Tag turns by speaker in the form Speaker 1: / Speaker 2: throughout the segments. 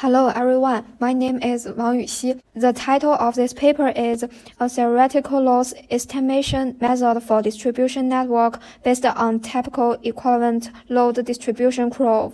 Speaker 1: Hello everyone, my name is Wang Yuxi. The title of this paper is A Theoretical Loss Estimation Method for Distribution Network Based on Typical Equivalent Load Distribution Curve.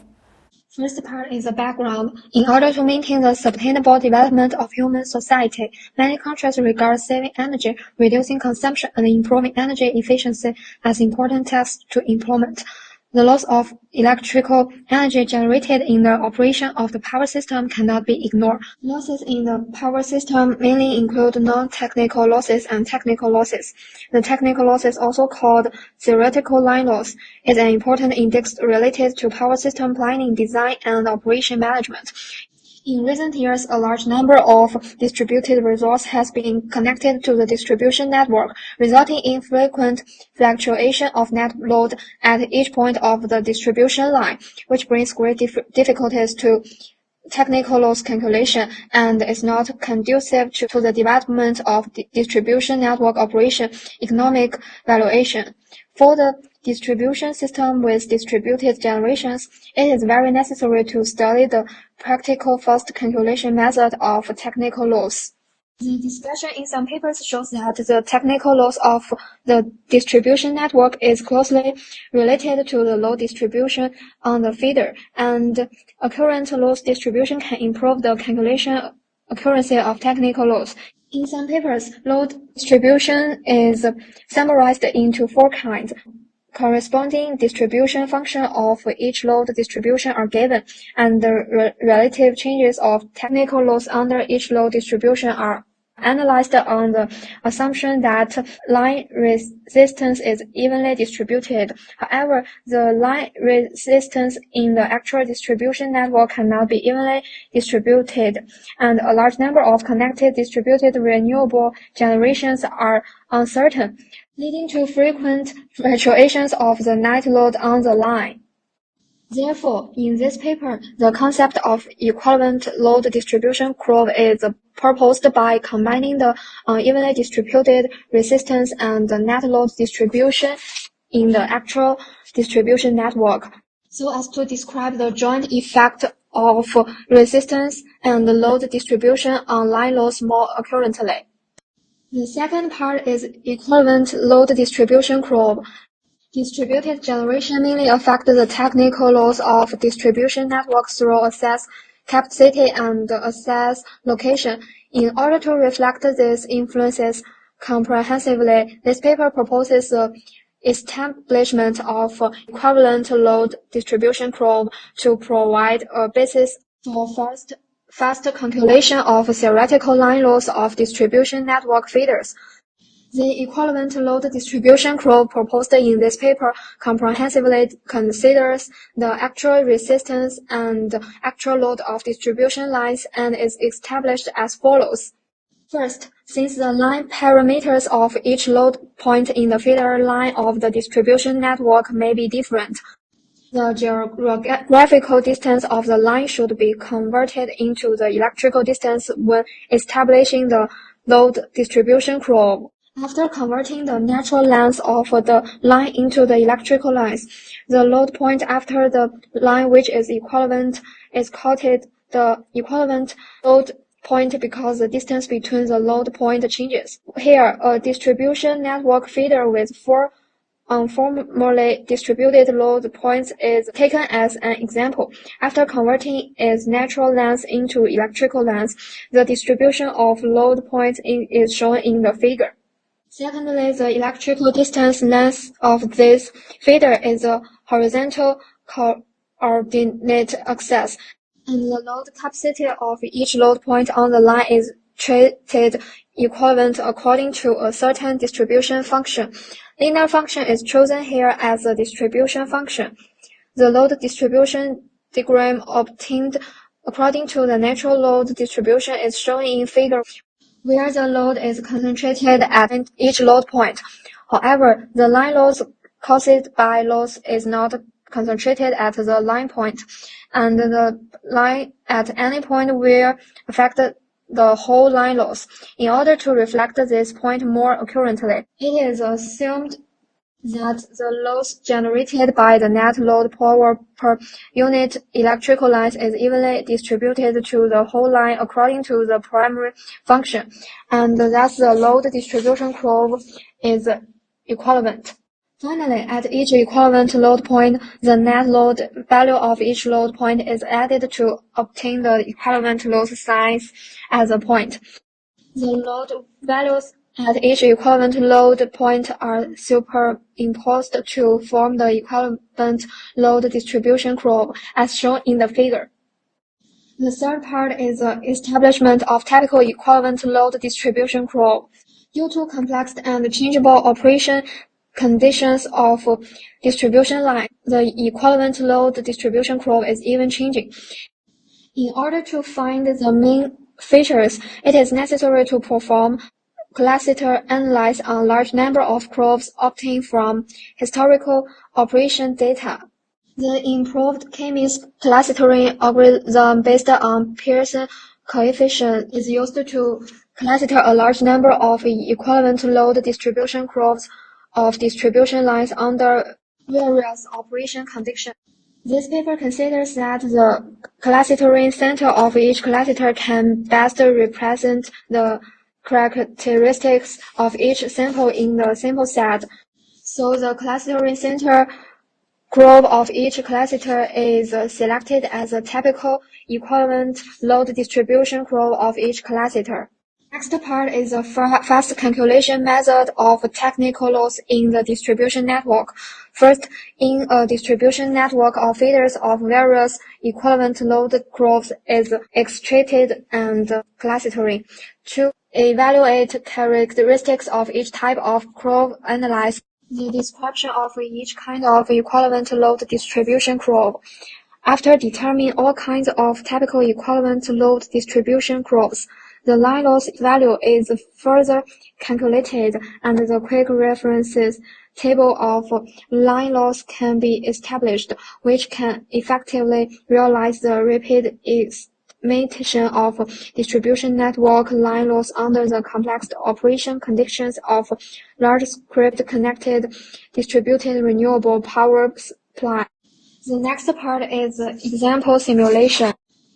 Speaker 1: First part is the background. In order to maintain the sustainable development of human society, many countries regard saving energy, reducing consumption, and improving energy efficiency as important tasks to implement. The loss of electrical energy generated in the operation of the power system cannot be ignored. Losses in the power system mainly include non-technical losses and technical losses. The technical losses, also called theoretical line loss, is an important index related to power system planning, design, and operation management. In recent years, a large number of distributed resources has been connected to the distribution network, resulting in frequent fluctuation of net load at each point of the distribution line, which brings great difficulties to technical loss calculation and is not conducive to the development of distribution network operation economic valuation. For the distribution system with distributed generations, it is very necessary to study the practical first calculation method of technical loss. The discussion in some papers shows that the technical loss of the distribution network is closely related to the load distribution on the feeder, and a current loss distribution can improve the calculation accuracy of technical loss. In some papers, load distribution is summarized into four kinds. Corresponding distribution function of each load distribution are given, and the relative changes of technical loss under each load distribution are analyzed on the assumption that line resistance is evenly distributed. However, the line resistance in the actual distribution network cannot be evenly distributed, and a large number of connected distributed renewable generations are uncertain, leading to frequent fluctuations of the net load on the line. Therefore, in this paper, the concept of equivalent load distribution curve is proposed by combining the unevenly distributed resistance and the net load distribution in the actual distribution network, so as to describe the joint effect of resistance and load distribution on line loss more accurately. The second part is equivalent load distribution curve. Distributed generation mainly affects the technical loss of distribution networks through access capacity and access location. In order to reflect these influences comprehensively, this paper proposes the establishment of equivalent load distribution curve to provide a basis for fast calculation of theoretical line loss of distribution network feeders. The equivalent load distribution curve proposed in this paper comprehensively considers the actual resistance and actual load of distribution lines and is established as follows. First, since the line parameters of each load point in the feeder line of the distribution network may be different, the geographical distance of the line should be converted into the electrical distance when establishing the load distribution curve. After converting the natural length of the line into the electrical lines, the load point after the line which is equivalent is called the equivalent load point because the distance between the load point changes. Here, a distribution network feeder with four uniformly distributed load points is taken as an example. After converting its natural length into electrical length, the distribution of load points is shown in the figure. Secondly, the electrical distance length of this feeder is a horizontal coordinate axis, and the load capacity of each load point on the line is treated equivalent according to a certain distribution function. Linear function is chosen here as a distribution function. The load distribution diagram obtained according to the natural load distribution is shown in figure, where the load is concentrated at each load point. However, the line loss caused by loss is not concentrated at the line point, and the line at any point will affect the whole line loss. In order to reflect this point more accurately, it is assumed that the loss generated by the net load power per unit electrical line is evenly distributed to the whole line according to the primary function, and thus the load distribution curve is equivalent. Finally, at each equivalent load point, the net load value of each load point is added to obtain the equivalent loss size at the point. The load values at each equivalent load point are superimposed to form the equivalent load distribution curve, as shown in the figure. The third part is the establishment of typical equivalent load distribution curve. Due to complex and changeable operation conditions of distribution line, the equivalent load distribution curve is even changing. In order to find the mean features, it is necessary to perform cluster analysis on large number of curves obtained from historical operation data. The improved K-means clustering algorithm based on Pearson coefficient is used to cluster a large number of equivalent load distribution curves of distribution lines under various operation conditions. This paper considers that the clustering center of each cluster can best represent the characteristics of each sample in the sample set. So the clustering center curve of each cluster is selected as a typical equivalent load distribution curve of each cluster. Next part is a fast calculation method of technical loss in the distribution network. First, in a distribution network of feeders of various equivalent load curves is extracted and clustering. To evaluate characteristics of each type of curve, analyze the description of each kind of equivalent load distribution curve. After determining all kinds of typical equivalent load distribution curves, the line loss value is further calculated and the quick references table of line loss can be established, which can effectively realize the rapid estimation of distribution network line loss under the complex operation conditions of large script connected distributed renewable power supply. The next part is example simulation.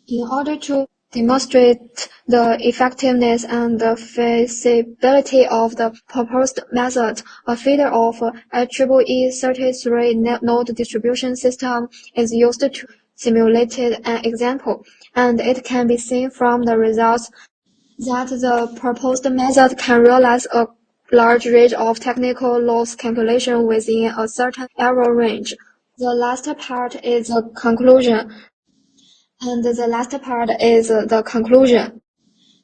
Speaker 1: In order to demonstrate the effectiveness and the feasibility of the proposed method, a feeder of IEEE 33-node distribution system is used to simulate an example, and it can be seen from the results that the proposed method can realize a large range of technical loss calculation within a certain error range. The last part is the conclusion.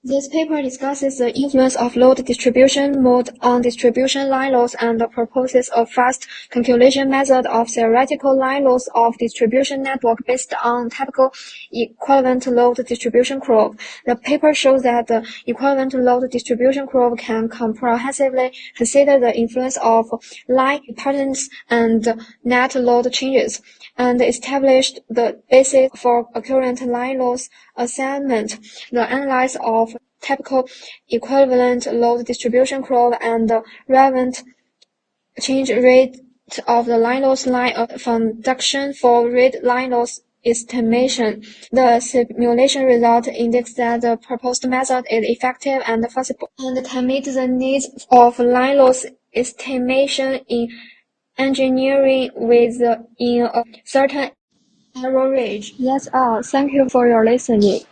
Speaker 1: This paper discusses the influence of load distribution mode on distribution line loss and proposes a fast calculation method of theoretical line loss of distribution network based on typical equivalent load distribution curve. The paper shows that the equivalent load distribution curve can comprehensively consider the influence of line impedance and net load changes, and established the basis for accurate line loss assignment. The analysis of typical equivalent load distribution curve and the relevant change rate of the line loss line a foundation for rate line loss estimation. The simulation result indicates that the proposed method is effective and feasible and can meet the needs of line loss estimation in engineering within a certain error range. That's all. Thank you for your listening.